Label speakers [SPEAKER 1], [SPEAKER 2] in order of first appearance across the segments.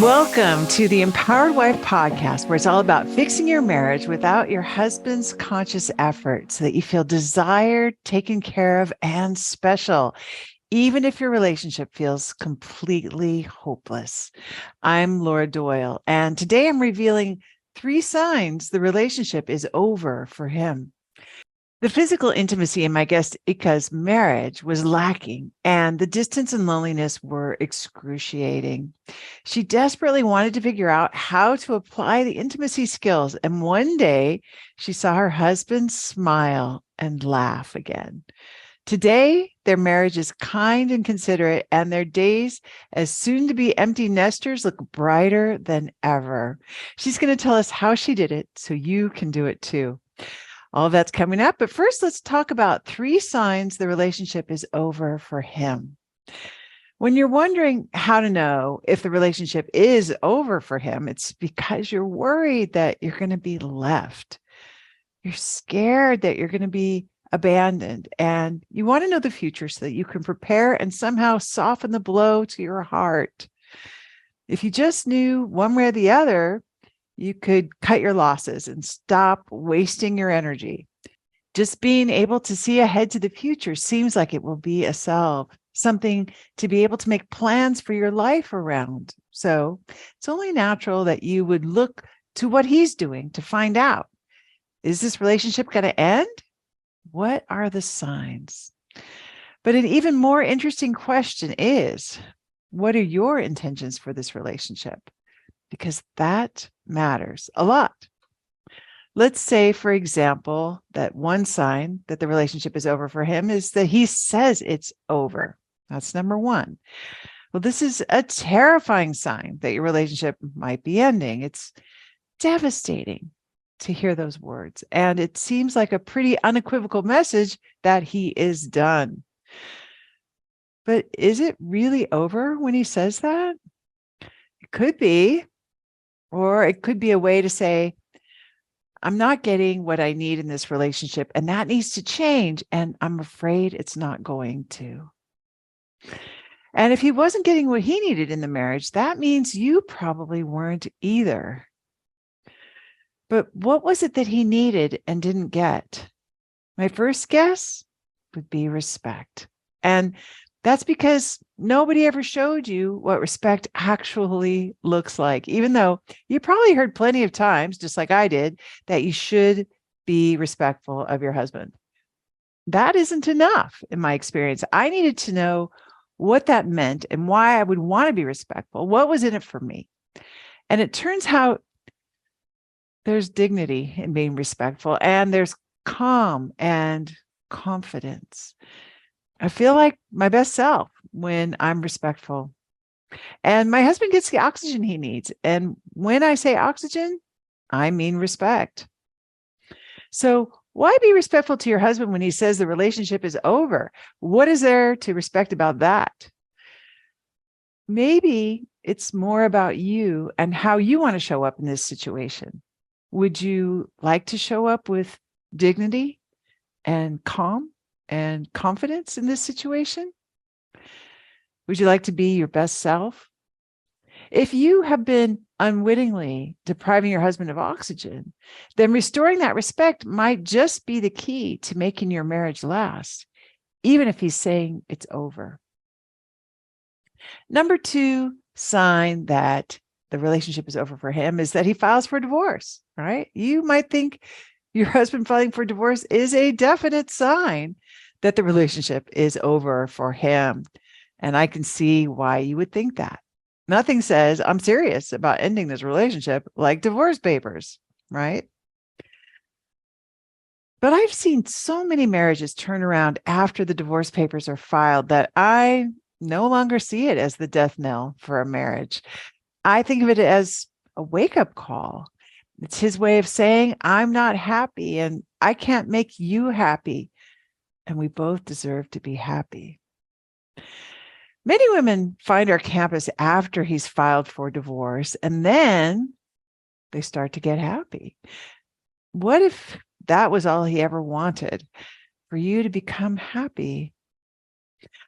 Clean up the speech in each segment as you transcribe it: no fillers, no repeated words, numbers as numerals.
[SPEAKER 1] Welcome to the Empowered Wife podcast, where it's all about fixing your marriage without your husband's conscious effort so that you feel desired, taken care of, and special, even if your relationship feels completely hopeless. I'm Laura Doyle, and today I'm revealing 3 signs the relationship is over for him. The physical intimacy in my guest Ika's marriage was lacking, and the distance and loneliness were excruciating. She desperately wanted to figure out how to apply the intimacy skills, and one day she saw her husband smile and laugh again. Today, their marriage is kind and considerate, and their days as soon to be empty nesters look brighter than ever. She's going to tell us how she did it so you can do it too. All of that's coming up. But first, let's talk about 3 signs the relationship is over for him. When you're wondering how to know if the relationship is over for him, it's because you're worried that you're going to be left. You're scared that you're going to be abandoned, and you want to know the future so that you can prepare and somehow soften the blow to your heart. If you just knew one way or the other, you could cut your losses and stop wasting your energy. Just being able to see ahead to the future seems like it will be a salve, something to be able to make plans for your life around. So it's only natural that you would look to what he's doing to find out, is this relationship going to end? What are the signs? But an even more interesting question is, what are your intentions for this relationship? Because that matters a lot. Let's say, for example, that one sign that the relationship is over for him is that he says it's over. That's number 1. Well, this is a terrifying sign that your relationship might be ending. It's devastating to hear those words. And it seems like a pretty unequivocal message that he is done. But is it really over when he says that? It could be. Or it could be a way to say, I'm not getting what I need in this relationship, and that needs to change, and I'm afraid it's not going to. And if he wasn't getting what he needed in the marriage, that means you probably weren't either. But what was it that he needed and didn't get? My first guess would be respect. And that's because nobody ever showed you what respect actually looks like, even though you probably heard plenty of times, just like I did, that you should be respectful of your husband. That isn't enough in my experience. I needed to know what that meant and why I would want to be respectful. What was in it for me? And it turns out there's dignity in being respectful, and there's calm and confidence. I feel like my best self when I'm respectful. And my husband gets the oxygen he needs. And when I say oxygen, I mean respect. So why be respectful to your husband when he says the relationship is over? What is there to respect about that? Maybe it's more about you and how you want to show up in this situation. Would you like to show up with dignity and calm and confidence in this situation? Would you like to be your best self? If you have been unwittingly depriving your husband of oxygen, then restoring that respect might just be the key to making your marriage last, even if he's saying it's over. Number 2 sign that the relationship is over for him is that he files for divorce, right? You might think your husband filing for divorce is a definite sign that the relationship is over for him. And I can see why you would think that. Nothing says I'm serious about ending this relationship like divorce papers, right? But I've seen so many marriages turn around after the divorce papers are filed that I no longer see it as the death knell for a marriage. I think of it as a wake-up call. It's his way of saying, I'm not happy and I can't make you happy. And we both deserve to be happy. Many women find our campus after he's filed for divorce, and then they start to get happy. What if that was all he ever wanted? For you to become happy?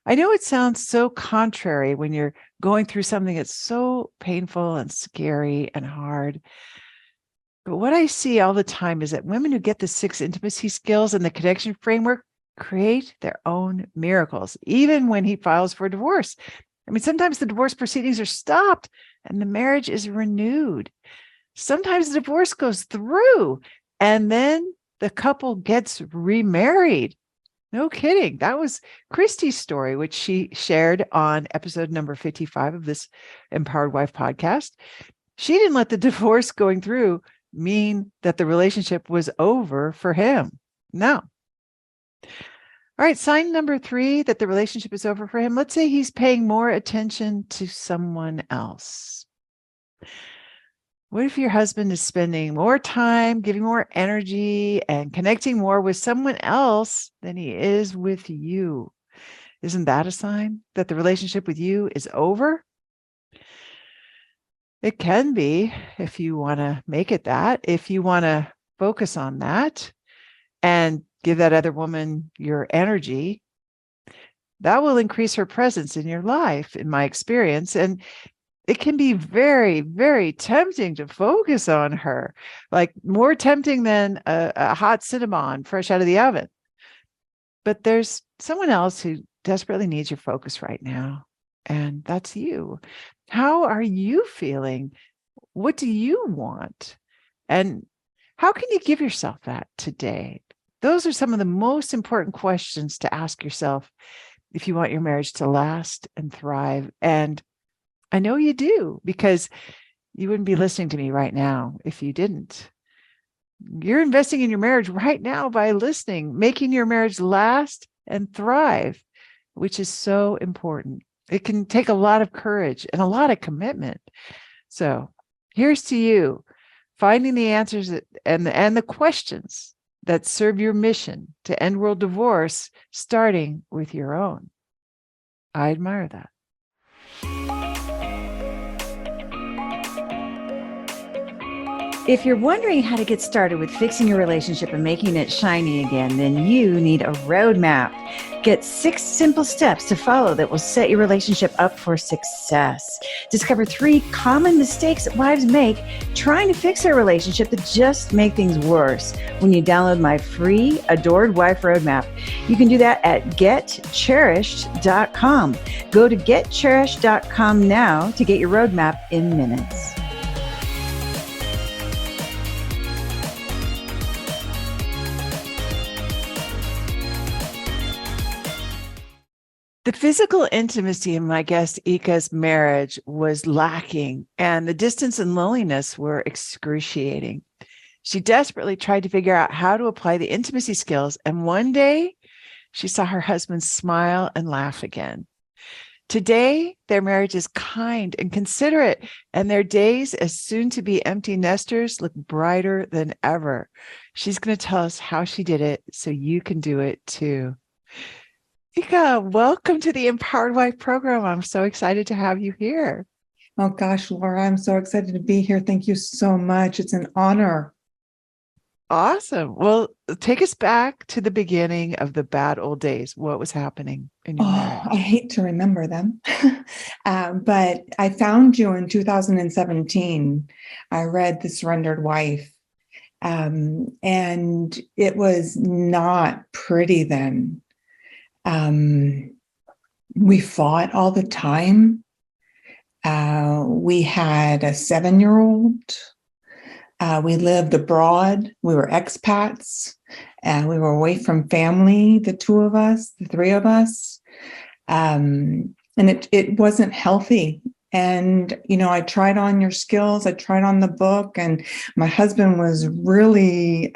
[SPEAKER 1] I know it sounds so contrary when you're going through something that's so painful and scary and hard. But what I see all the time is that women who get the 6 intimacy skills and the connection framework create their own miracles, even when he files for divorce. I mean, sometimes the divorce proceedings are stopped and the marriage is renewed. Sometimes the divorce goes through and then the couple gets remarried. No kidding. That was Christy's story, which she shared on episode number 55 of this Empowered Wife podcast. She didn't let the divorce going through mean that the relationship was over for him. No. All right, sign number 3 that the relationship is over for him. Let's say he's paying more attention to someone else. What if your husband is spending more time, giving more energy, and connecting more with someone else than he is with you? Isn't that a sign that the relationship with you is over? It can be if you want to make it that, if you want to focus on that and give that other woman your energy, that will increase her presence in your life, in my experience. And it can be very, very tempting to focus on her, like more tempting than a hot cinnamon fresh out of the oven. But there's someone else who desperately needs your focus right now, and that's you. How are you feeling? What do you want? And how can you give yourself that today? Those are some of the most important questions to ask yourself if you want your marriage to last and thrive. And I know you do, because you wouldn't be listening to me right now if you didn't. You're investing in your marriage right now by listening, making your marriage last and thrive, which is so important. It can take a lot of courage and a lot of commitment. So here's to you, finding the answers and the questions that serve your mission to end world divorce, starting with your own. I admire that.
[SPEAKER 2] If you're wondering how to get started with fixing your relationship and making it shiny again, then you need a roadmap. Get 6 simple steps to follow that will set your relationship up for success. Discover 3 common mistakes that wives make trying to fix their relationship that just make things worse when you download my free Adored Wife Roadmap. You can do that at getcherished.com. Go to getcherished.com now to get your roadmap in minutes.
[SPEAKER 1] The physical intimacy in my guest Ika's marriage was lacking, and the distance and loneliness were excruciating. She desperately tried to figure out how to apply the intimacy skills, and one day she saw her husband smile and laugh again. Today, their marriage is kind and considerate, and their days as soon-to-be empty nesters look brighter than ever. She's going to tell us how she did it so you can do it too. Ika, welcome to the Empowered Wife program. I'm so excited to have you here.
[SPEAKER 3] Oh gosh, Laura, I'm so excited to be here. Thank you so much. It's an honor.
[SPEAKER 1] Awesome. Well, take us back to the beginning of the bad old days. What was happening in your marriage?
[SPEAKER 3] I hate to remember them, but I found you in 2017. I read The Surrendered Wife, and it was not pretty then. We fought all the time. We had a 7-year-old. We lived abroad. We were expats. We were away from family, the 2 of us, the 3 of us. And it wasn't healthy. And, I tried on your skills. I tried on the book, and my husband was really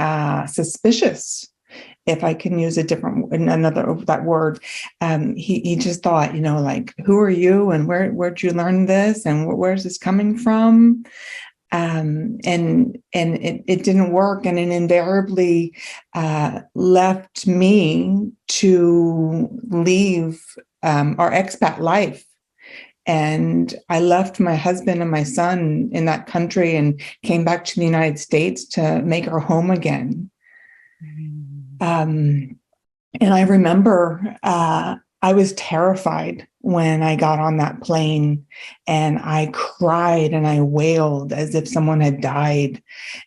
[SPEAKER 3] suspicious, if I can use that word. He just thought, like, who are you, and where'd you learn this, and where's this coming from? And it didn't work, and it invariably left me to leave our expat life. And I left my husband and my son in that country and came back to the United States to make our home again. And I remember I was terrified when I got on that plane, and I cried and I wailed as if someone had died.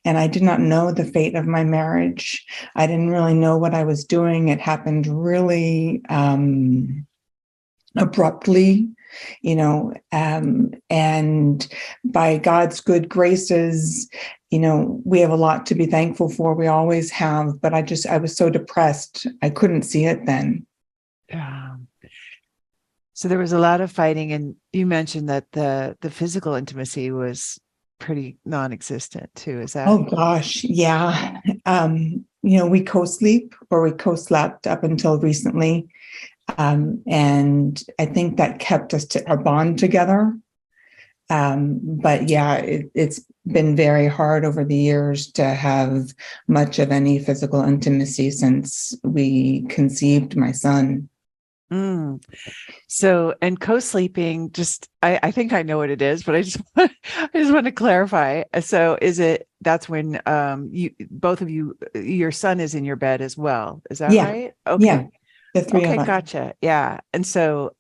[SPEAKER 3] And I did not know the fate of my marriage. I didn't really know what I was doing. It happened really abruptly, and by God's good graces, we have a lot to be thankful for. We always have, but I was so depressed. I couldn't see it then.
[SPEAKER 1] Um, so there was a lot of fighting, and you mentioned that the physical intimacy was pretty non-existent too. Is that?
[SPEAKER 3] Oh gosh, yeah. We co-sleep, or we co-slept up until recently. And I think that kept us to our bond together. But yeah, it's been very hard over the years to have much of any physical intimacy since we conceived my son.
[SPEAKER 1] Mm. So, and co-sleeping, just I think I know what it is, but I just want to clarify. So that's when you both of you, your son is in your bed as well. Is that
[SPEAKER 3] Yeah,
[SPEAKER 1] right?
[SPEAKER 3] yeah,
[SPEAKER 1] Okay.
[SPEAKER 3] the three
[SPEAKER 1] Okay,
[SPEAKER 3] of us.
[SPEAKER 1] gotcha. Yeah. And so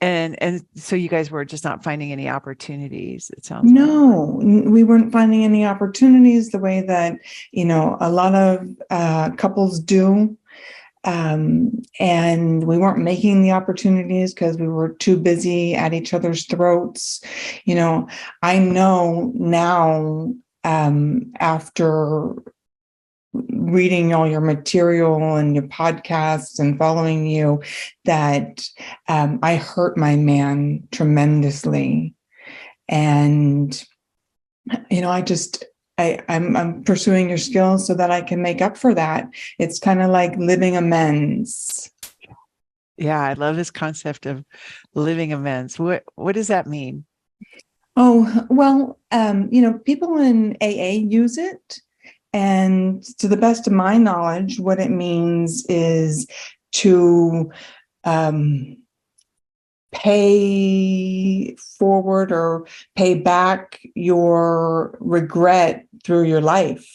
[SPEAKER 1] and so you guys were just not finding any opportunities, it sounds like.
[SPEAKER 3] No, we weren't finding any opportunities the way that, a lot of couples do. And we weren't making the opportunities because we were too busy at each other's throats. I know now, after reading all your material and your podcasts and following you, that I hurt my man tremendously. And I'm pursuing your skills so that I can make up for that. It's kind of like living amends.
[SPEAKER 1] Yeah, I love this concept of living amends. What does that mean?
[SPEAKER 3] Oh, well, people in AA use it. And to the best of my knowledge, what it means is to um, pay forward or pay back your regret through your life,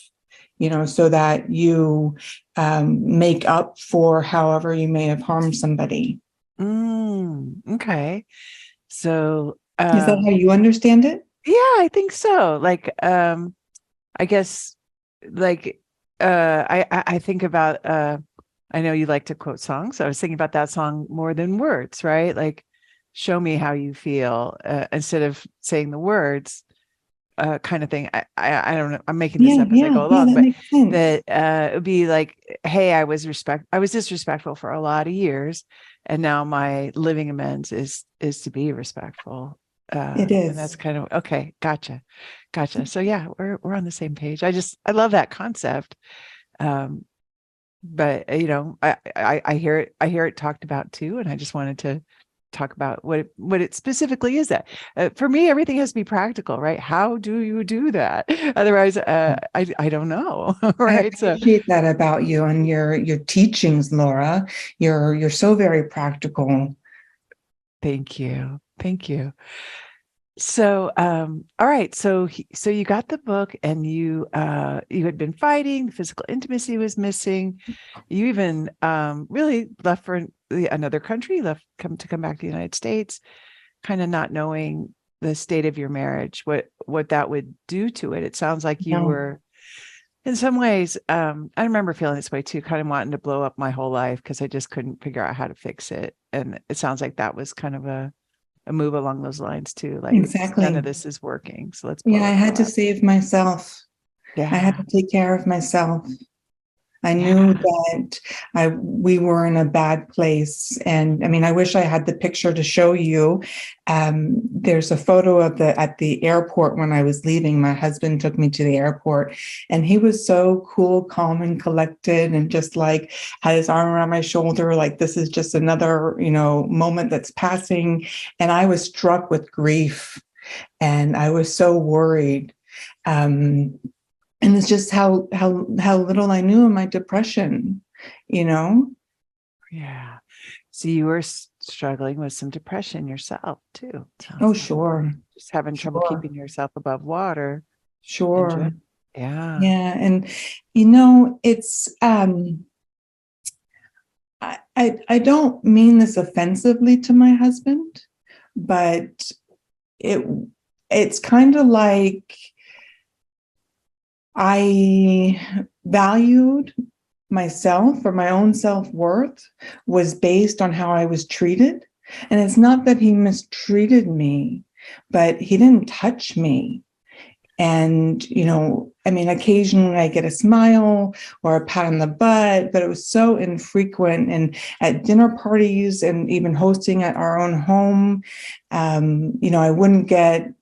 [SPEAKER 3] so that you make up for however you may have harmed somebody.
[SPEAKER 1] Okay. So
[SPEAKER 3] Is that how you understand it?
[SPEAKER 1] yeah, I think so. Like I guess like I think about I know you like to quote songs. So I was thinking about that song More Than Words, right? Like show me how you feel instead of saying the words kind of thing. I don't know. I'm making this
[SPEAKER 3] Yeah,
[SPEAKER 1] up as I
[SPEAKER 3] yeah,
[SPEAKER 1] go
[SPEAKER 3] yeah,
[SPEAKER 1] along,
[SPEAKER 3] that
[SPEAKER 1] but
[SPEAKER 3] makes sense.
[SPEAKER 1] that it would be like, hey, I was disrespectful for a lot of years, and now my living amends is to be respectful.
[SPEAKER 3] It
[SPEAKER 1] And that's
[SPEAKER 3] is.
[SPEAKER 1] kind of okay. Gotcha. So yeah, we're on the same page. I love that concept. Um, but I hear it talked about too, and I just wanted to talk about what it specifically is. That for me, everything has to be practical, right? How do you do that? Otherwise, I don't know.
[SPEAKER 3] I
[SPEAKER 1] Right? So
[SPEAKER 3] appreciate that about you and your teachings, Laura. You're so very practical.
[SPEAKER 1] thank you. So all right, so you got the book, and you had been fighting, physical intimacy was missing. You even really left for another country, left come back to the United States, kind of not knowing the state of your marriage, what that would do to it. It sounds like you
[SPEAKER 3] No,
[SPEAKER 1] were in some ways, I remember feeling this way too, kind of wanting to blow up my whole life because I just couldn't figure out how to fix it. And it sounds like that was kind of a move along those lines too. Like none
[SPEAKER 3] exactly.
[SPEAKER 1] of this is working, so let's
[SPEAKER 3] Yeah,
[SPEAKER 1] blow
[SPEAKER 3] I
[SPEAKER 1] it
[SPEAKER 3] had
[SPEAKER 1] all
[SPEAKER 3] to
[SPEAKER 1] up.
[SPEAKER 3] save myself. I had
[SPEAKER 1] Yeah,
[SPEAKER 3] to take care of myself. I knew
[SPEAKER 1] yeah.
[SPEAKER 3] that we were in a bad place. And I mean, I wish I had the picture to show you. There's a photo of at the airport when I was leaving. My husband took me to the airport, and he was so cool, calm, and collected, and just like had his arm around my shoulder, like this is just another, moment that's passing. And I was struck with grief, and I was so worried. Um, and it's just how little I knew of my depression, you know.
[SPEAKER 1] Yeah. So you were struggling with some depression yourself too,
[SPEAKER 3] Oh,
[SPEAKER 1] sounds like.
[SPEAKER 3] sure,
[SPEAKER 1] Just having trouble
[SPEAKER 3] sure,
[SPEAKER 1] keeping yourself above water in
[SPEAKER 3] sure.
[SPEAKER 1] general. Yeah.
[SPEAKER 3] Yeah, and it's I don't mean this offensively to my husband, but it it's kind of like I valued myself, or my own self-worth was based on how I was treated. And it's not that he mistreated me, but he didn't touch me. And, I mean, occasionally I get a smile or a pat on the butt, but it was so infrequent. And at dinner parties and even hosting at our own home, I wouldn't get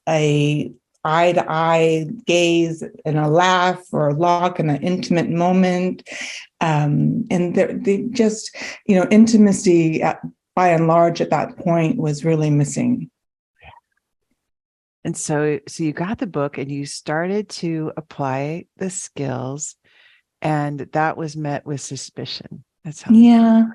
[SPEAKER 3] a eye to eye gaze and a laugh or a lock in an intimate moment. And they just, intimacy by and large at that point was really missing.
[SPEAKER 1] And so you got the book and you started to apply the skills, and that was met with suspicion. That's how.
[SPEAKER 3] Yeah.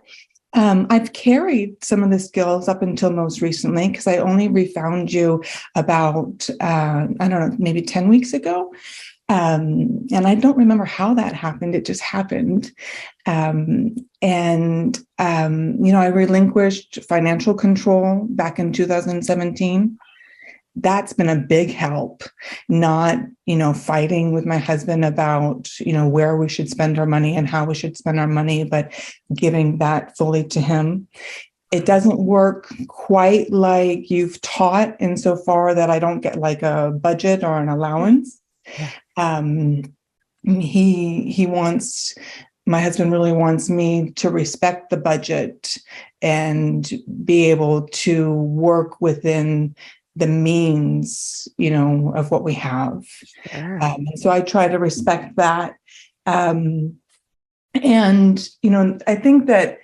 [SPEAKER 3] I've carried some of the skills up until most recently, because I only refound you about, I don't know, maybe 10 weeks ago. And I don't remember how that happened. It just happened. I relinquished financial control back in 2017. That's been a big help, not, fighting with my husband about, where we should spend our money and how we should spend our money, but giving that fully to him. It doesn't work quite like you've taught, insofar that I don't get like a budget or an allowance.
[SPEAKER 1] Yeah.
[SPEAKER 3] My husband really wants me to respect the budget and be able to work within the means, of what we have.
[SPEAKER 1] Sure.
[SPEAKER 3] So I try to respect that. I think that,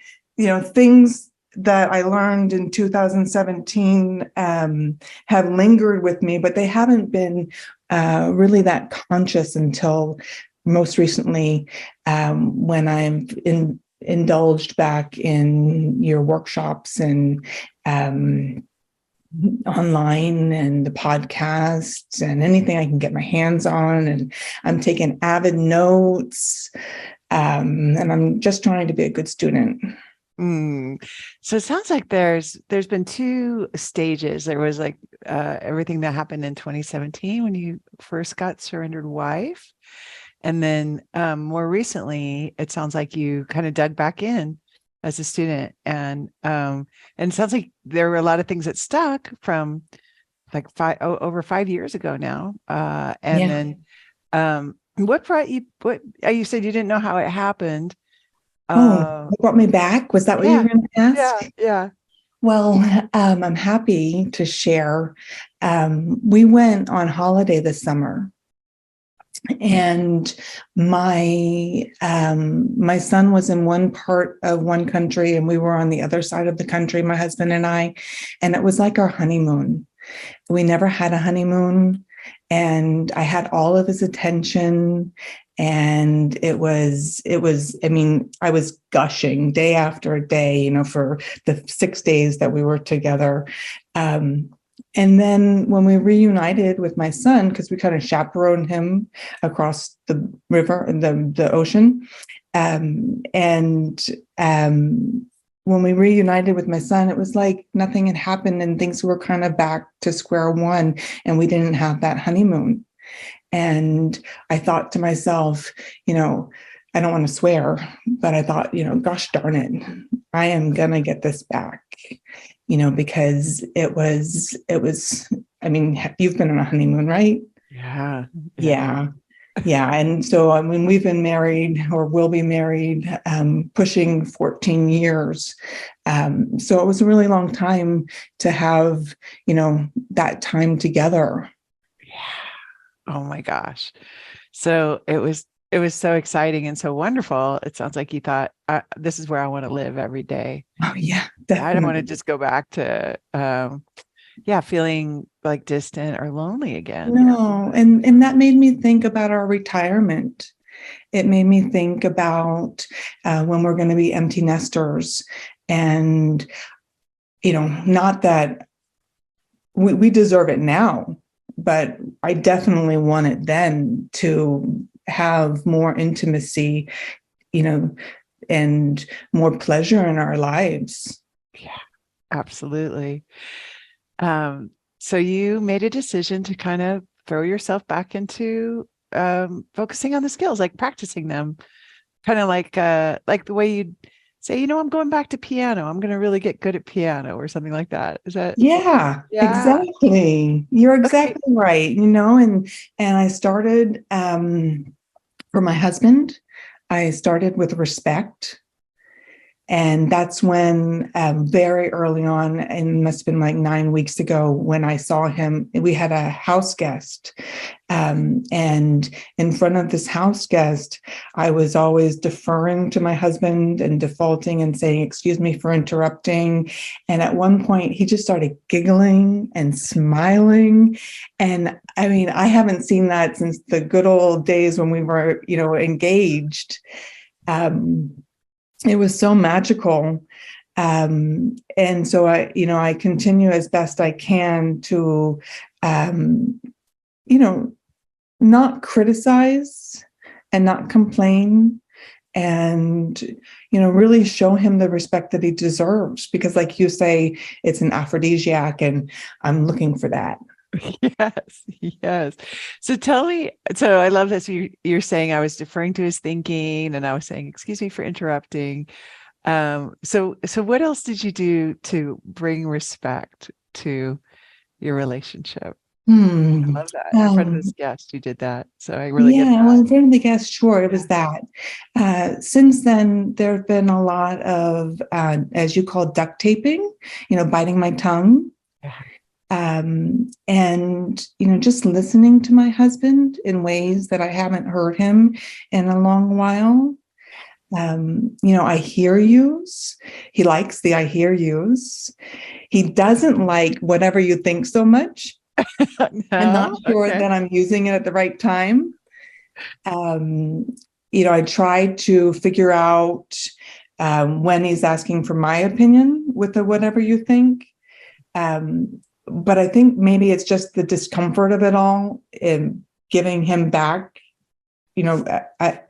[SPEAKER 3] things that I learned in 2017 have lingered with me, but they haven't been really that conscious until most recently, when I've indulged back in your workshops and online and the podcasts and anything I can get my hands on. And I'm taking avid notes. And I'm just trying to be a good student.
[SPEAKER 1] So it sounds like there's been two stages. There was like everything that happened in 2017 when you first got surrendered wife. And then more recently, it sounds like you kind of dug back in as a student. And it sounds like there were a lot of things that stuck from like over 5 years ago now. Then what brought you, you said you didn't know how it happened.
[SPEAKER 3] What brought me back? Was that what you were going to ask?
[SPEAKER 1] Yeah.
[SPEAKER 3] Well, I'm happy to share. We went on holiday this summer, and my son was in one part of one country, and we were on the other side of the country, my husband and I, and it was like our honeymoon. We never had a honeymoon, and I had all of his attention. And it was, I mean, I was gushing day after day, for the 6 days that we were together. And then when we reunited with my son, because we kind of chaperoned him across the river and the ocean. When we reunited with my son, it was like nothing had happened and things were kind of back to square one, and we didn't have that honeymoon. And I thought to myself, I don't want to swear, but I thought, gosh darn it, I am going to get this back, because it was, I mean, you've been on a honeymoon, right?
[SPEAKER 1] Yeah.
[SPEAKER 3] Yeah. And so, I mean, we've been married, or will be married, pushing 14 years. So it was a really long time to have, that time together.
[SPEAKER 1] Oh my gosh. So it was so exciting and so wonderful. It sounds like you thought, this is where I want to live every day.
[SPEAKER 3] Oh yeah, definitely.
[SPEAKER 1] I don't want to just go back to, feeling like distant or lonely again.
[SPEAKER 3] No. And that made me think about our retirement. It made me think about when we're going to be empty nesters, and, not that we deserve it now, but I definitely wanted then to have more intimacy, and more pleasure in our lives.
[SPEAKER 1] Yeah, absolutely. So you made a decision to kind of throw yourself back into focusing on the skills, like practicing them, kind of like the way you'd say, I'm going back to piano. I'm going to really get good at piano or something like that. Is that?
[SPEAKER 3] Yeah,
[SPEAKER 1] Yeah.
[SPEAKER 3] exactly. You're
[SPEAKER 1] Okay.
[SPEAKER 3] exactly right. And I started for my husband, I started with respect. And that's when, very early on, and must have been like 9 weeks ago, when I saw him, we had a house guest. And in front of this house guest, I was always deferring to my husband and defaulting and saying, "Excuse me for interrupting." And at one point, he just started giggling and smiling. And I mean, I haven't seen that since the good old days when we were, engaged. It was so magical. And so I continue as best I can to, um, not criticize and not complain, and, really show him the respect that he deserves, because like you say, it's an aphrodisiac, and I'm looking for that.
[SPEAKER 1] Yes, yes. So tell me, so I love this. You're saying I was deferring to his thinking and I was saying, excuse me for interrupting. So what else did you do to bring respect to your relationship? I
[SPEAKER 3] Hmm.
[SPEAKER 1] love that. In front of this
[SPEAKER 3] Um,
[SPEAKER 1] guest, you did that. So I really get
[SPEAKER 3] Yeah, well,
[SPEAKER 1] that.
[SPEAKER 3] in front of the guest, sure, it
[SPEAKER 1] Yeah.
[SPEAKER 3] was that. Since then, there have been a lot of, as you call, duct taping, biting my tongue,
[SPEAKER 1] Yeah.
[SPEAKER 3] and, just listening to my husband in ways that I haven't heard him in a long while. I hear yous. He likes the I hear yous. He doesn't like whatever you think so much. I'm not
[SPEAKER 1] No?
[SPEAKER 3] sure
[SPEAKER 1] Okay.
[SPEAKER 3] that I'm using it at the right time. Um, I try to figure out, when he's asking for my opinion with the whatever you think. But I think maybe it's just the discomfort of it all, in giving him back, you know, I,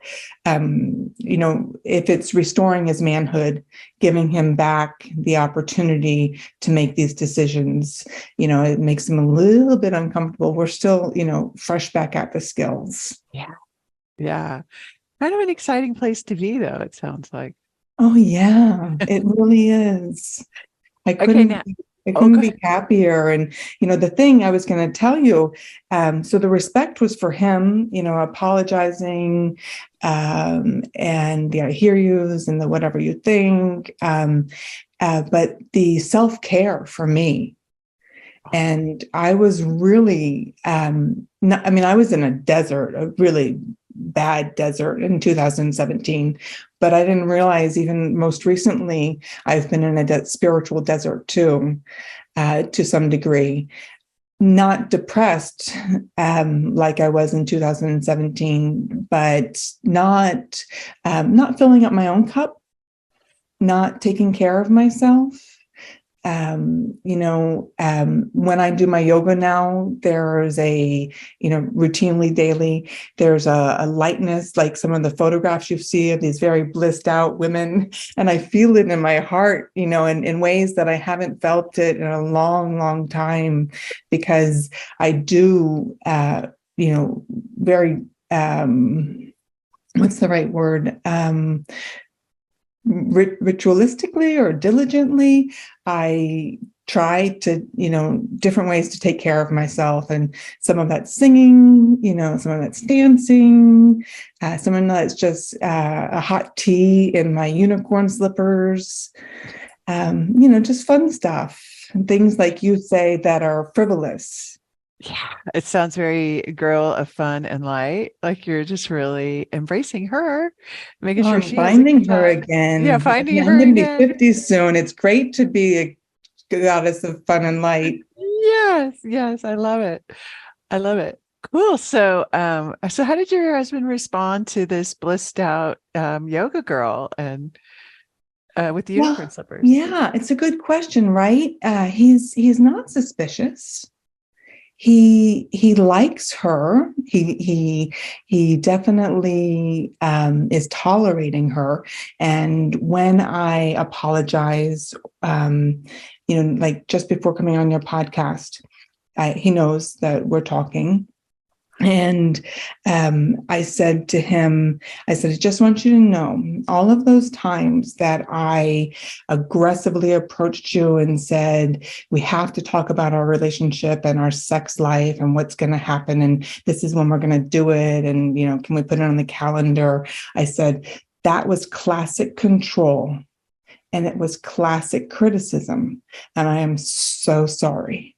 [SPEAKER 3] if it's restoring his manhood, giving him back the opportunity to make these decisions, it makes him a little bit uncomfortable. We're still, fresh back at the skills.
[SPEAKER 1] Yeah. Yeah. Kind of an exciting place to be, though, it sounds like.
[SPEAKER 3] Oh yeah, it really is. I
[SPEAKER 1] Okay,
[SPEAKER 3] couldn't
[SPEAKER 1] now.
[SPEAKER 3] I
[SPEAKER 1] Oh,
[SPEAKER 3] couldn't
[SPEAKER 1] go
[SPEAKER 3] be
[SPEAKER 1] ahead.
[SPEAKER 3] happier. And the thing I was going to tell you, so the respect was for him, apologizing, and the I hear yous and the whatever you think, but the self-care for me. And I was really, not, I mean, I was in a desert, a really bad desert in 2017, but I didn't realize even most recently, I've been in a spiritual desert too, to some degree. Not depressed, like I was in 2017, but not filling up my own cup, not taking care of myself. When I do my yoga now, there's routinely daily, there's a lightness, like some of the photographs you see of these very blissed out women. And I feel it in my heart, in ways that I haven't felt it in a long, long time, because I do, very, what's the right word? Ritualistically or diligently, I try to, different ways to take care of myself. And some of that's singing, some of that's dancing, some of that's just a hot tea in my unicorn slippers, just fun stuff. And things like you say that are frivolous.
[SPEAKER 1] Yeah, it sounds very girl of fun and light. Like you're just really embracing her, making
[SPEAKER 3] Oh,
[SPEAKER 1] sure
[SPEAKER 3] I'm
[SPEAKER 1] she has a good
[SPEAKER 3] finding her
[SPEAKER 1] time. Yeah,
[SPEAKER 3] again.
[SPEAKER 1] finding
[SPEAKER 3] Yeah, I'm
[SPEAKER 1] her
[SPEAKER 3] going to be
[SPEAKER 1] again.
[SPEAKER 3] 50 soon. It's great to be a goddess of fun and light.
[SPEAKER 1] Yes, yes, I love it. I love it. Cool. So how did your husband respond to this blissed out yoga girl and with the unicorn
[SPEAKER 3] Well,
[SPEAKER 1] slippers?
[SPEAKER 3] yeah, it's a good question, right? He's not suspicious. he likes her. He definitely is tolerating her. And when I apologize, like just before coming on your podcast, he knows that we're talking. And I said to him, I just want you to know, all of those times that I aggressively approached you and said, we have to talk about our relationship and our sex life and what's going to happen. And this is when we're going to do it. And, can we put it on the calendar? I said, that was classic control. And it was classic criticism. And I am so sorry.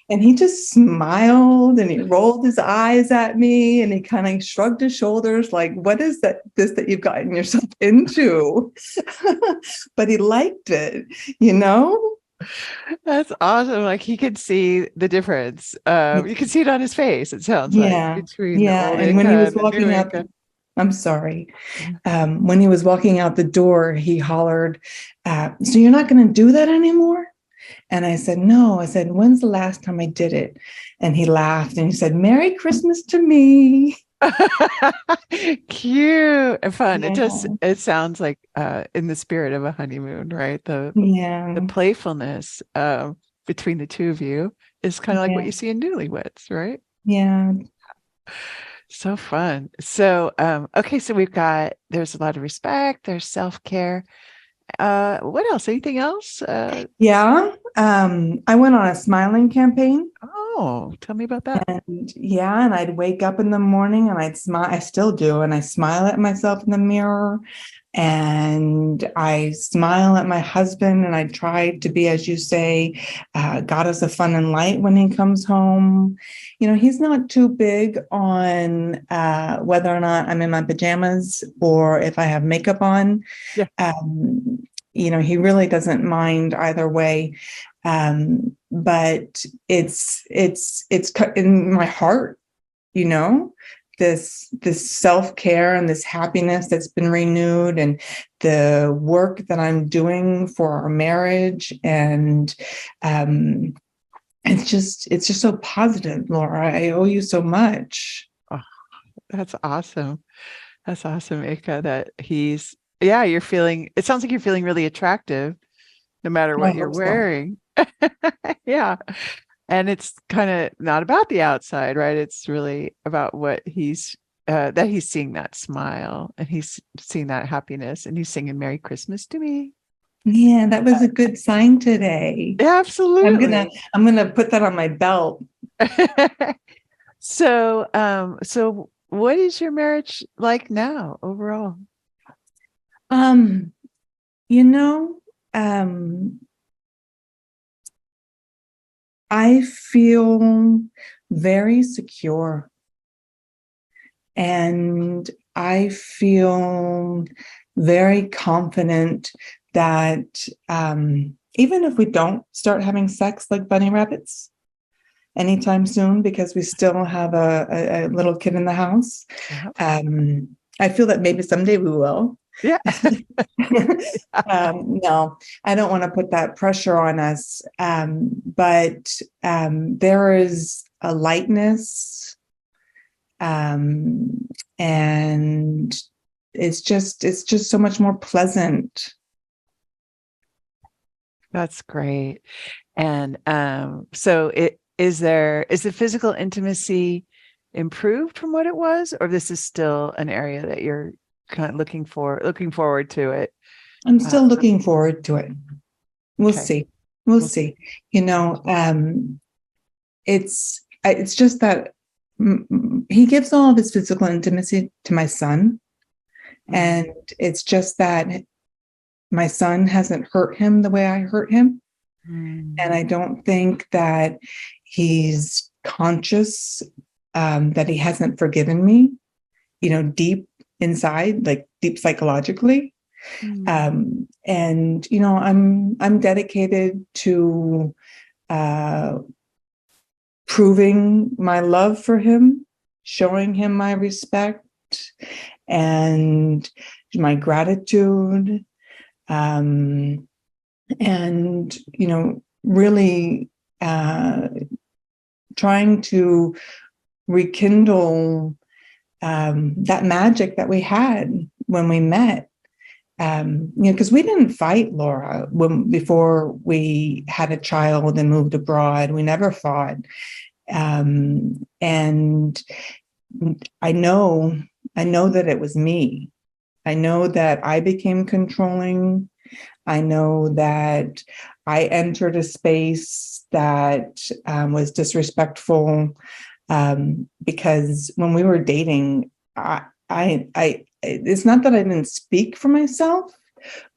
[SPEAKER 3] And he just smiled and he rolled his eyes at me and he kind of shrugged his shoulders like, what is this that you've gotten yourself into? But he liked it,
[SPEAKER 1] That's awesome. Like he could see the difference. You can see it on his face, it sounds like, between the old
[SPEAKER 3] And when he
[SPEAKER 1] Ika
[SPEAKER 3] was
[SPEAKER 1] and the new
[SPEAKER 3] walking out,
[SPEAKER 1] Ika.
[SPEAKER 3] I'm sorry. When he was walking out the door, he hollered, so you're not going to do that anymore? And I said, no. I said, when's the last time I did it? And he laughed and he said, Merry Christmas to me.
[SPEAKER 1] Cute and fun.
[SPEAKER 3] Yeah.
[SPEAKER 1] It sounds like in the spirit of a honeymoon, right? The
[SPEAKER 3] Yeah.
[SPEAKER 1] playfulness between the two of you is kind of like what you see in newlyweds, right?
[SPEAKER 3] Yeah.
[SPEAKER 1] So fun. So okay, so there's a lot of respect, there's self-care. What else? Anything else?
[SPEAKER 3] Yeah. I went on a smiling campaign.
[SPEAKER 1] Oh, tell me about that.
[SPEAKER 3] And I'd wake up in the morning and I'd smile. I still do. And I smile at myself in the mirror and I smile at my husband. And I try to be, as you say, goddess of fun and light when he comes home. He's not too big on whether or not I'm in my pajamas or if I have makeup on.
[SPEAKER 1] Yeah.
[SPEAKER 3] He really doesn't mind either way. But it's in my heart, this self-care and this happiness that's been renewed and the work that I'm doing for our marriage. And it's just so positive, Laura. I owe you so much.
[SPEAKER 1] Oh, that's awesome. That's awesome, Ika, that you're feeling, it sounds like you're feeling really attractive no matter what you're wearing. Yeah. And it's kind of not about the outside, right? It's really about what that he's seeing that smile and he's seeing that happiness and he's singing Merry Christmas to me.
[SPEAKER 3] Yeah, that was a good sign today.
[SPEAKER 1] Absolutely.
[SPEAKER 3] I'm gonna put that on my belt.
[SPEAKER 1] So what is your marriage like now overall?
[SPEAKER 3] I feel very secure and I feel very confident that even if we don't start having sex like bunny rabbits anytime soon, because we still have a little kid in the house, I feel that maybe someday we will.
[SPEAKER 1] Yeah.
[SPEAKER 3] No, I don't want to put that pressure on us. But there is a lightness, and it's just so much more pleasant.
[SPEAKER 1] That's great. And so is the physical intimacy improved from what it was, or this is still an area that you're kind of looking forward to it?
[SPEAKER 3] I'm still looking forward to it. We'll see. We'll see. It's just that he gives all of his physical intimacy to my son. And it's just that my son hasn't hurt him the way I hurt him. And I don't think that he's conscious that he hasn't forgiven me, deep inside, like deep psychologically. And, I'm dedicated to proving my love for him, showing him my respect and my gratitude. And, really trying to rekindle that magic that we had when we met. Because we didn't fight, Laura, before we had a child and moved abroad. We never fought. And I know that it was me. I know that I became controlling. I know that I entered a space that was disrespectful, because when we were dating, it's not that I didn't speak for myself,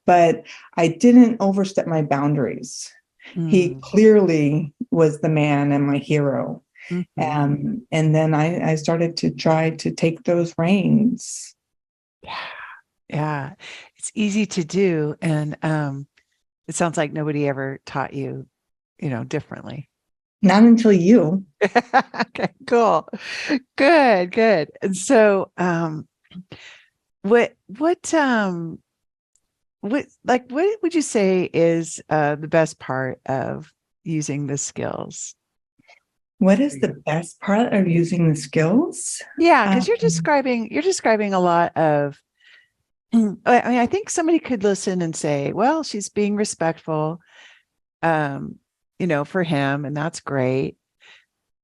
[SPEAKER 3] but I didn't overstep my boundaries. He clearly was the man and my hero.
[SPEAKER 1] Mm-hmm.
[SPEAKER 3] And then I started to try to take those reins.
[SPEAKER 1] Yeah. It's easy to do. And it sounds like nobody ever taught you, differently.
[SPEAKER 3] Not until you.
[SPEAKER 1] Okay, cool. Good. And so what what would you say is the best part of using the skills?
[SPEAKER 3] What is the best part of using the skills?
[SPEAKER 1] Yeah, because
[SPEAKER 3] Um,
[SPEAKER 1] you're describing a lot of I think somebody could listen and say, well, she's being respectful, for him, and that's great.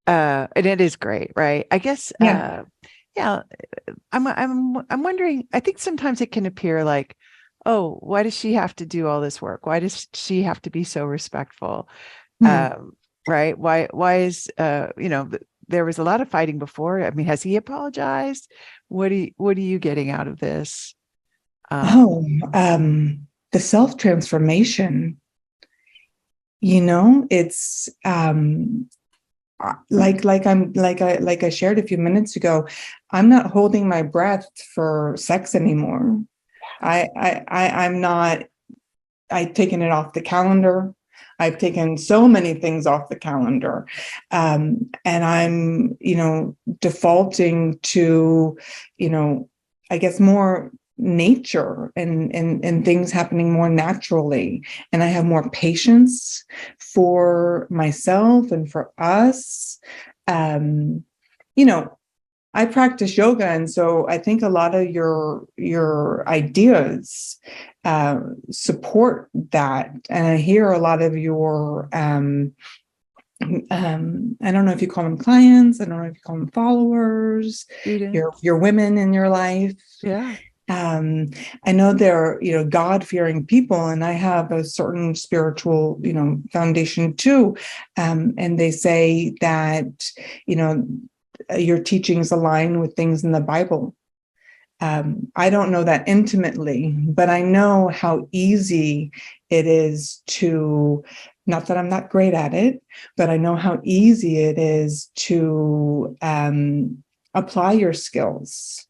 [SPEAKER 1] And it is great, right? I guess
[SPEAKER 3] yeah.
[SPEAKER 1] yeah, I'm wondering, I think sometimes it can appear like, oh, why does she have to do all this work? Why does she have to be so respectful?
[SPEAKER 3] Hmm.
[SPEAKER 1] Um, right? Why is there was a lot of fighting before. I mean, has he apologized? What are you getting out of this? Um,
[SPEAKER 3] Oh, the self-transformation, it's like I shared a few minutes ago, I'm not holding my breath for sex anymore. I'm not. I've taken it off the calendar. I've taken so many things off the calendar, and I'm defaulting to I guess more nature and things happening more naturally, and I have more patience for myself and for us. um you know I practice yoga, and so I think a lot of your ideas support that. And I hear a lot of your I don't know if you call them clients, I don't know if you call them followers,
[SPEAKER 1] students.
[SPEAKER 3] your women in your life.
[SPEAKER 1] Yeah.
[SPEAKER 3] um, I know they're God-fearing people, and I have a certain spiritual foundation too. And they say that you know your teachings align with things in the Bible. I don't know that intimately, but I know how easy it is to, not that I'm not great at it, but I know how easy it is to apply your skills.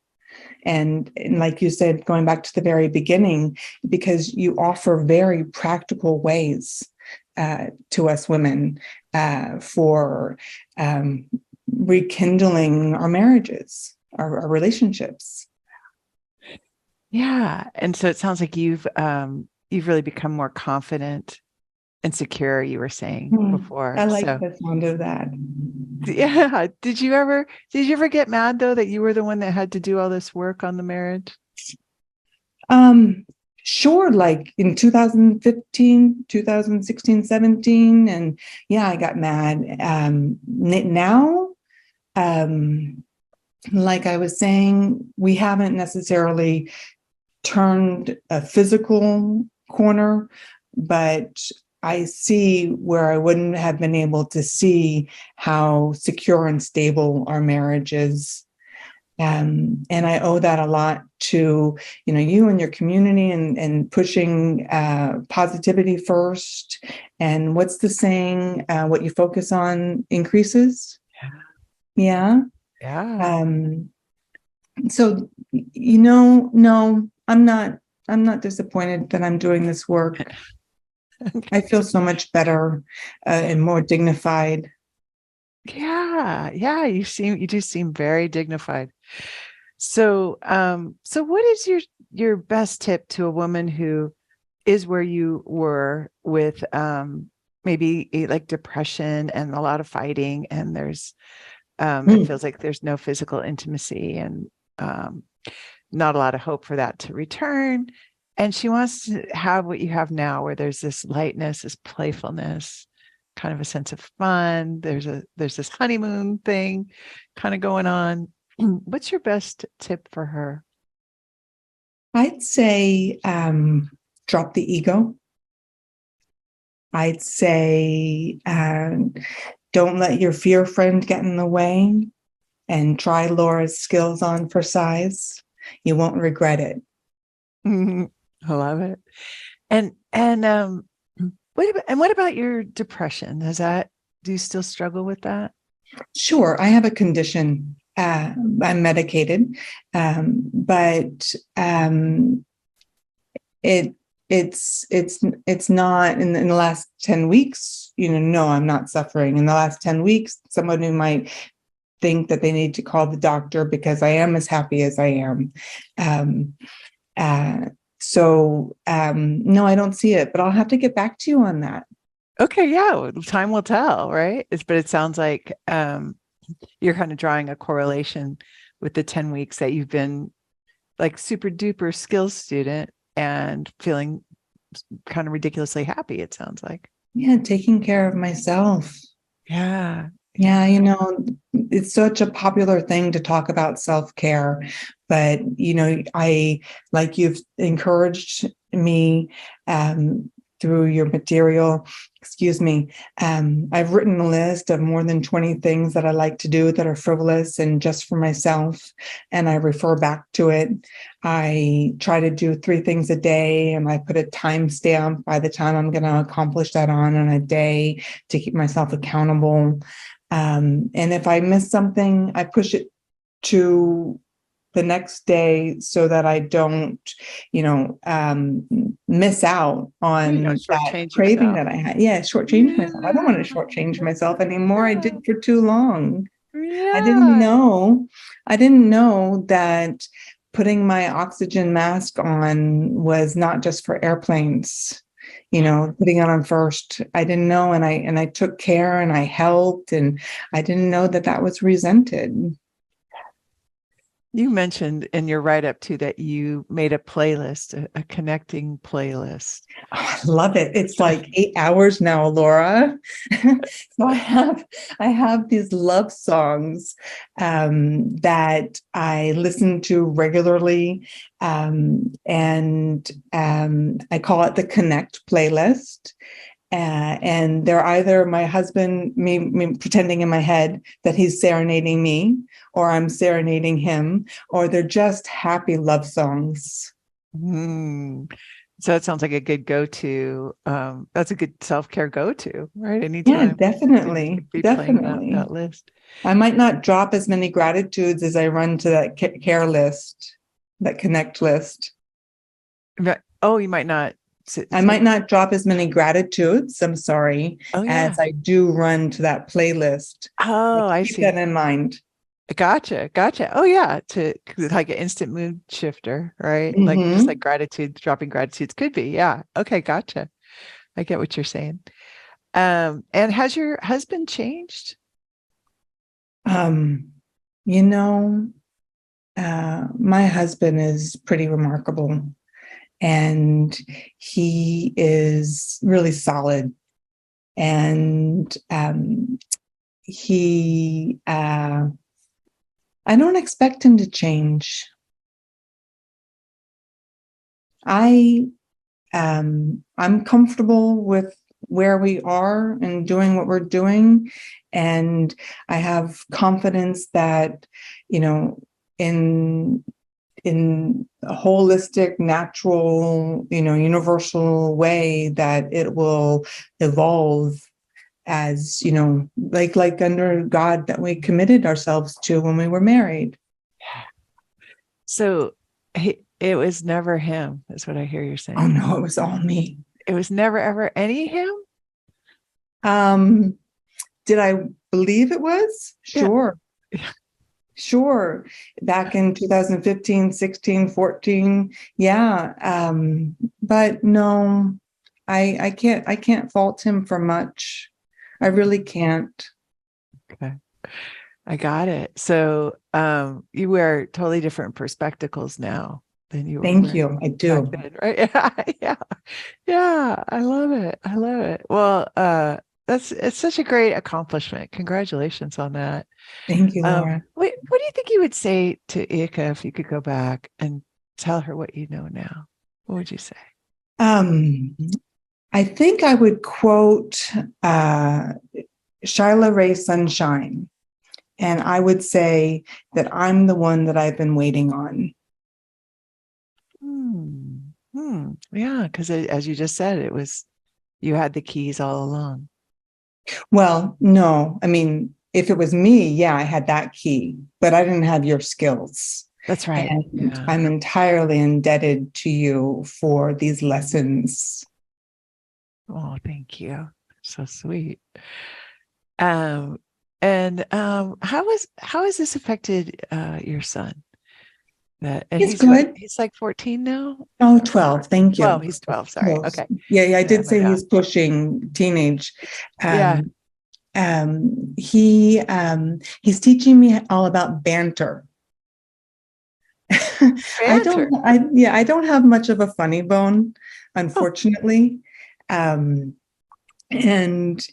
[SPEAKER 3] And like you said, going back to the very beginning, because you offer very practical ways to us women for rekindling our marriages, our relationships.
[SPEAKER 1] Yeah. And so it sounds like you've really become more confident and secure, you were saying
[SPEAKER 3] I
[SPEAKER 1] before.
[SPEAKER 3] like
[SPEAKER 1] So
[SPEAKER 3] the sound of that.
[SPEAKER 1] yeah. Did you ever get mad though that you were the one that had to do all this work on the marriage?
[SPEAKER 3] Um, sure, like in 2015, 2016, 17, and yeah, I got mad. Now, um, like I was saying, we haven't necessarily turned a physical corner, but I see where I wouldn't have been able to see how secure and stable our marriage is. And I owe that a lot to you and your community, and pushing positivity first. And what's the saying? What you focus on increases. Yeah.
[SPEAKER 1] Yeah.
[SPEAKER 3] Um, so no, I'm not disappointed that I'm doing this work. I feel so much better and more dignified.
[SPEAKER 1] Yeah. Yeah. You do seem very dignified. So what is your best tip to a woman who is where you were with maybe like depression and a lot of fighting, and there's it feels like there's no physical intimacy, and um, not a lot of hope for that to return. And she wants to have what you have now, where there's this lightness, this playfulness, kind of a sense of fun. There's this honeymoon thing kind of going on. What's your best tip for her?
[SPEAKER 3] I'd say drop the ego. I'd say don't let your fear friend get in the way, and try Laura's skills on for size. You won't regret it.
[SPEAKER 1] I love it. And what about your depression? Do you still struggle with that?
[SPEAKER 3] Sure, I have a condition. I'm medicated, but it it's not in the last 10 weeks. No, I'm not suffering. In the last 10 weeks, someone who might think that they need to call the doctor, because I am as happy as I am. Um, no, I don't see it, but I'll have to get back to you on that.
[SPEAKER 1] Okay, yeah, time will tell, right? But it sounds like you're kind of drawing a correlation with the 10 weeks that you've been like super duper skills student and feeling kind of ridiculously happy, it sounds like.
[SPEAKER 3] Yeah, taking care of myself.
[SPEAKER 1] Yeah.
[SPEAKER 3] Yeah, it's such a popular thing to talk about self-care, but I, like, you've encouraged me through your material, excuse me. I've written a list of more than 20 things that I like to do that are frivolous and just for myself, and I refer back to it. I try to do 3 things a day, and I put a timestamp by the time I'm going to accomplish that on a day to keep myself accountable. And if I miss something, I push it to the next day so that I don't, miss out on that
[SPEAKER 1] shortchange
[SPEAKER 3] craving
[SPEAKER 1] yourself.
[SPEAKER 3] that I had. Yeah, shortchange myself. I don't want to shortchange myself anymore. I did for too long. I didn't
[SPEAKER 1] Yeah.
[SPEAKER 3] know. I didn't know that putting my oxygen mask on was not just for airplanes. Putting it on first. I didn't know, and I took care, and I helped, and I didn't know that was resented.
[SPEAKER 1] You mentioned in your write-up too that you made a playlist, a connecting playlist.
[SPEAKER 3] Oh, I love it. It's like 8 hours now, Laura. So I have these love songs that I listen to regularly, and I call it the Connect playlist. And they're either my husband, me pretending in my head that he's serenading me, or I'm serenading him, or they're just happy love songs.
[SPEAKER 1] Mm. So that sounds like a good go-to. That's a good self-care go-to, right?
[SPEAKER 3] Yeah,
[SPEAKER 1] Anytime
[SPEAKER 3] definitely,
[SPEAKER 1] be playing
[SPEAKER 3] definitely.
[SPEAKER 1] that list.
[SPEAKER 3] I might not drop as many gratitudes as I run to that care list, that connect list.
[SPEAKER 1] Oh, you might not
[SPEAKER 3] I might not drop as many gratitudes, I'm sorry,
[SPEAKER 1] Oh, yeah.
[SPEAKER 3] as I do run to that playlist.
[SPEAKER 1] Oh, I
[SPEAKER 3] Keep
[SPEAKER 1] see.
[SPEAKER 3] that in mind.
[SPEAKER 1] Gotcha. Oh, yeah. To like an instant mood shifter, right? Like just
[SPEAKER 3] Mm-hmm.
[SPEAKER 1] like gratitude, dropping gratitudes could be. Yeah. Okay. Gotcha. I get what you're saying. And has your husband changed?
[SPEAKER 3] Um, you know, my husband is pretty remarkable, and he is really solid. And I don't expect him to change. I'm comfortable with where we are and doing what we're doing, and I have confidence that, in a holistic, natural, universal way, that it will evolve as, like under God that we committed ourselves to when we were married.
[SPEAKER 1] So it was never him, is what I hear you're
[SPEAKER 3] Oh
[SPEAKER 1] saying.
[SPEAKER 3] no, it was all me.
[SPEAKER 1] It was never ever any him?
[SPEAKER 3] Um, did I believe it was?
[SPEAKER 1] Yeah.
[SPEAKER 3] Sure. Sure. Back in 2015, 16, 14. Yeah. But no, I can't fault him for much. I really can't.
[SPEAKER 1] Okay. I got it. So you wear totally different perspectives now than you were
[SPEAKER 3] Thank
[SPEAKER 1] wearing
[SPEAKER 3] you. I
[SPEAKER 1] back
[SPEAKER 3] do.
[SPEAKER 1] then, right? Yeah, yeah, yeah. I love it. I love it. Well, it's such a great accomplishment. Congratulations on that.
[SPEAKER 3] Thank you, Laura.
[SPEAKER 1] What do you think you would say to Ika if you could go back and tell her what you know now? What would you say?
[SPEAKER 3] Um, I think I would quote Shyla Ray Sunshine, and I would say that I'm the one that I've been waiting on.
[SPEAKER 1] Yeah, because as you just said, it was you had the keys all along.
[SPEAKER 3] Well, no, I mean, if it was me, yeah, I had that key, but I didn't have your skills.
[SPEAKER 1] That's right.
[SPEAKER 3] And
[SPEAKER 1] Yeah.
[SPEAKER 3] I'm entirely indebted to you for these lessons.
[SPEAKER 1] Oh, thank you. So sweet. Um, and how has this affected your son? That and
[SPEAKER 3] It's good.
[SPEAKER 1] he's like 14 now?
[SPEAKER 3] Oh, 12. Thank
[SPEAKER 1] 12.
[SPEAKER 3] you.
[SPEAKER 1] He's 12. Sorry.
[SPEAKER 3] Close.
[SPEAKER 1] Okay.
[SPEAKER 3] Yeah, yeah, I
[SPEAKER 1] Oh
[SPEAKER 3] did
[SPEAKER 1] my
[SPEAKER 3] say
[SPEAKER 1] God.
[SPEAKER 3] he's pushing teenage.
[SPEAKER 1] Yeah.
[SPEAKER 3] Um, he's teaching me all about banter.
[SPEAKER 1] Banter.
[SPEAKER 3] I don't have much of a funny bone,
[SPEAKER 1] Oh,
[SPEAKER 3] unfortunately. Um, and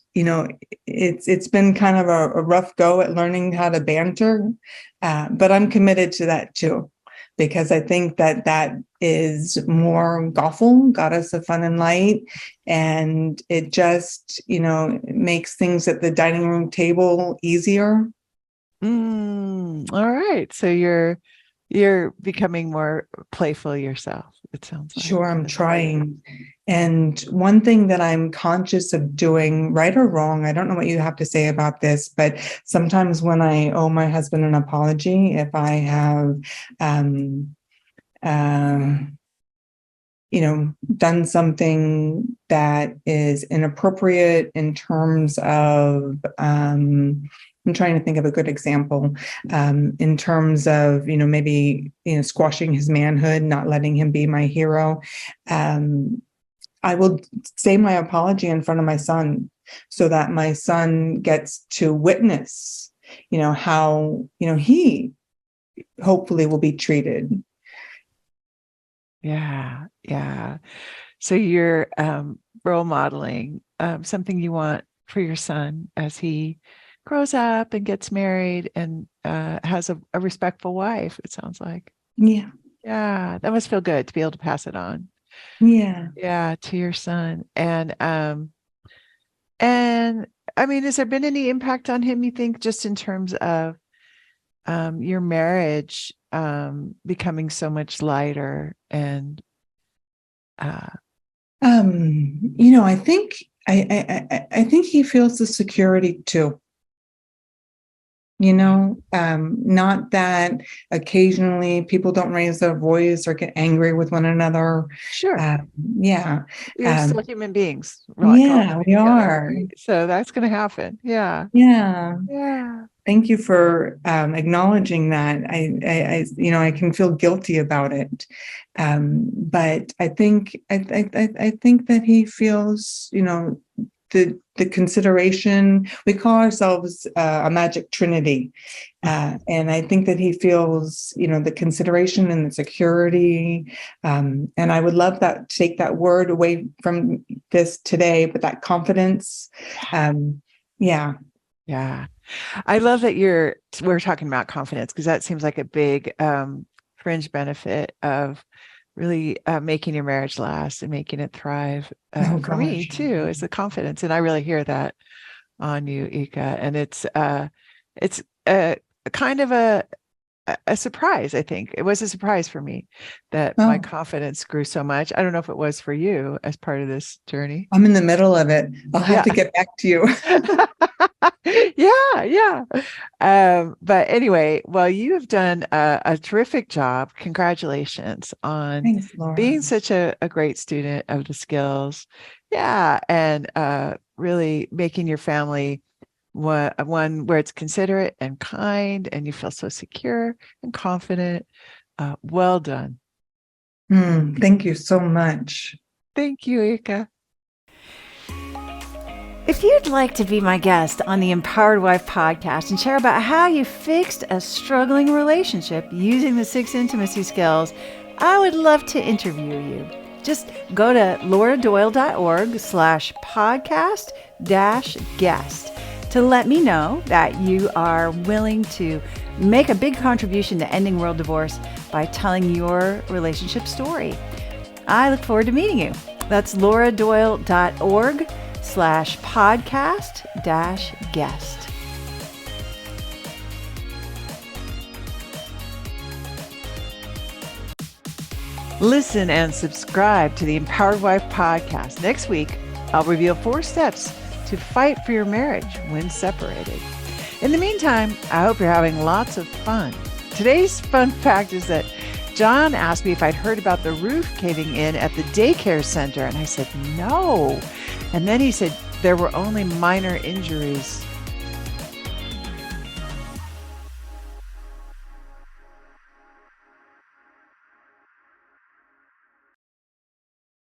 [SPEAKER 3] it's been kind of a rough go at learning how to banter, but I'm committed to that too, because I think that is more Goffel, goddess of fun and light, and it just makes things at the dining room table easier.
[SPEAKER 1] all right. So you're becoming more playful yourself, it sounds like.
[SPEAKER 3] Sure, I'm
[SPEAKER 1] That's great.
[SPEAKER 3] trying. And one thing that I'm conscious of doing, right or wrong, I don't know what you have to say about this, but sometimes when I owe my husband an apology, if I have, um, uh, done something that is inappropriate in terms of, I'm trying to think of a good example, in terms of, maybe, squashing his manhood, not letting him be my hero. I will say my apology in front of my son so that my son gets to witness, how, he hopefully will be treated.
[SPEAKER 1] Yeah. Yeah. So you're role modeling something you want for your son as he grows up and gets married and has a respectful wife, it sounds like.
[SPEAKER 3] Yeah.
[SPEAKER 1] Yeah, that must feel good to be able to pass it on.
[SPEAKER 3] Yeah.
[SPEAKER 1] Yeah, to your son. And I mean, has there been any impact on him, you think, just in terms of your marriage becoming so much lighter and uh
[SPEAKER 3] I think I think he feels the security too. Not that occasionally people don't raise their voice or get angry with one another.
[SPEAKER 1] sure.
[SPEAKER 3] Um, yeah,
[SPEAKER 1] You're still
[SPEAKER 3] um,
[SPEAKER 1] human beings, like all
[SPEAKER 3] yeah,
[SPEAKER 1] living
[SPEAKER 3] we
[SPEAKER 1] together,
[SPEAKER 3] are.
[SPEAKER 1] right? So that's going to happen. Yeah.
[SPEAKER 3] Yeah.
[SPEAKER 1] Yeah.
[SPEAKER 3] Thank you for acknowledging that. I can feel guilty about it, but I think that he feels, the consideration. We call ourselves a magic trinity, and I think that he feels, the consideration and the security. And I would love that to take that word away from this today, but that confidence. Yeah.
[SPEAKER 1] Yeah. I love that we're talking about confidence because that seems like a big fringe benefit of really making your marriage last and making it thrive.
[SPEAKER 3] Oh
[SPEAKER 1] For me
[SPEAKER 3] gosh.
[SPEAKER 1] too, is the confidence. And I really hear that on you, Ika. And it's kind of a surprise, I think. It was a surprise for me that my
[SPEAKER 3] Oh,
[SPEAKER 1] confidence grew so much. I don't know if it was for you as part of this journey.
[SPEAKER 3] I'm in the middle of it. I'll have
[SPEAKER 1] Yeah.
[SPEAKER 3] to get back to you.
[SPEAKER 1] Yeah, yeah. But anyway, well, you have done a terrific job. Congratulations on
[SPEAKER 3] Thanks, Laura.
[SPEAKER 1] being such a great student of the skills. Yeah, and really making your family one where it's considerate and kind, and you feel so secure and confident. Well done.
[SPEAKER 3] Thank you so much.
[SPEAKER 1] Thank you, Ika.
[SPEAKER 2] If you'd like to be my guest on the Empowered Wife podcast and share about how you fixed a struggling relationship using the 6 intimacy skills, I would love to interview you. Just go to lauradoyle.org/podcast-guest to let me know that you are willing to make a big contribution to ending world divorce by telling your relationship story. I look forward to meeting you. That's lauradoyle.org/podcast-guest.
[SPEAKER 1] Listen and subscribe to the Empowered Wife podcast. Next week, I'll reveal 4 steps to fight for your marriage when separated. In the meantime, I hope you're having lots of fun. Today's fun fact is that John asked me if I'd heard about the roof caving in at the daycare center, and I said no. And then he said there were only minor injuries.